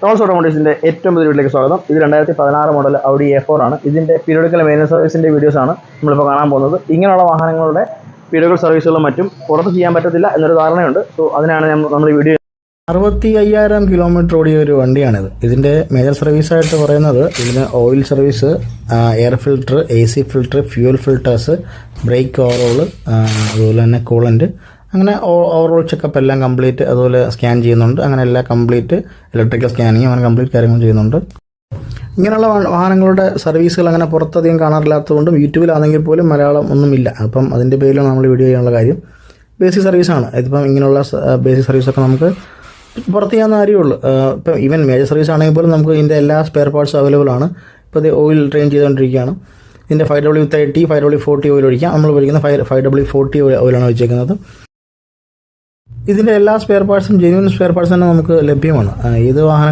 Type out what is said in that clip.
Rolls ഓട്ടോമോട്ടീവ്സിൻ്റെ ഏറ്റവും പുതിയ വീട്ടിലേക്ക് സ്വാഗതം. ഇത് 2016 മോഡൽ Audi A4 ആണ്. ഇതിൻ്റെ പീരിയോഡിക്കൽ മെയിൻ്റനൻസ് സർവീസിൻ്റെ വീഡിയോസാണ് നമ്മളിപ്പോൾ കാണാൻ പോകുന്നത്. ഇങ്ങനെയുള്ള വാഹനങ്ങളുടെ പീരിയോഡിക്കൽ സർവീസുകളും മറ്റും പുറത്ത് ചെയ്യാൻ പറ്റത്തില്ല എന്നൊരു ധാരണയുണ്ട്. സോ അതിനാണ് നമ്മൾ ഈ വീഡിയോ. 65,000 കിലോമീറ്റർ ഓടിയ ഒരു വണ്ടിയാണിത്. ഇതിൻ്റെ മേജർ സർവീസായിട്ട് പറയുന്നത് ഇതിന് oil service, air filter, AC filter, fuel filters, brake overall, അതുപോലെ തന്നെ കൂളൻ്റ്, അങ്ങനെ ഓവറോൾ ചെക്കപ്പ് എല്ലാം കംപ്ലീറ്റ്, അതുപോലെ സ്കാൻ ചെയ്യുന്നുണ്ട്. അങ്ങനെ എല്ലാം കംപ്ലീറ്റ് ഇലക്ട്രിക്കൽ സ്കാനിങ്, അങ്ങനെ കംപ്ലീറ്റ് കാര്യങ്ങൾ ചെയ്യുന്നുണ്ട്. ഇങ്ങനെയുള്ള വാഹനങ്ങളുടെ സർവീസുകൾ അങ്ങനെ പുറത്തധികം കാണാറില്ലാത്തതുകൊണ്ടും യൂട്യൂബിലാണെങ്കിൽ പോലും മലയാളം ഒന്നുമില്ല. അപ്പം അതിൻ്റെ പേരിലാണ് നമ്മൾ വീഡിയോ ചെയ്യാനുള്ള കാര്യം. ബേസിക് സർവീസാണ് ഇതിപ്പം. ഇങ്ങനെയുള്ള ബേസിക് സർവീസൊക്കെ നമുക്ക് പുറത്ത് ചെയ്യാവുന്ന കാര്യമുള്ളൂ. ഇപ്പം ഈവൻ മേജർ സർവീസ് ആണെങ്കിൽ പോലും നമുക്ക് ഇതിൻ്റെ എല്ലാ സ്പെയർ പാർട്സും അവൈലബിൾ ആണ്. ഇപ്പോൾ ഇത് ഓയിൽ ട്രെയിൻ ചെയ്തുകൊണ്ടിരിക്കുകയാണ്. ഇതിൻ്റെ 5W30, 5W40 ഓയിൽ ഒഴിക്കാം. നമ്മൾ ഒഴിക്കുന്ന 5W40 ഓയിലാണ് വെച്ചേക്കുന്നത്. ഇതിൻ്റെ എല്ലാ സ്പെയർ പാർട്സും ജെന്യൂൻ സ്പെയർ പാർട്സ് തന്നെ നമുക്ക് ലഭ്യമാണ്. ഏത് വാഹനം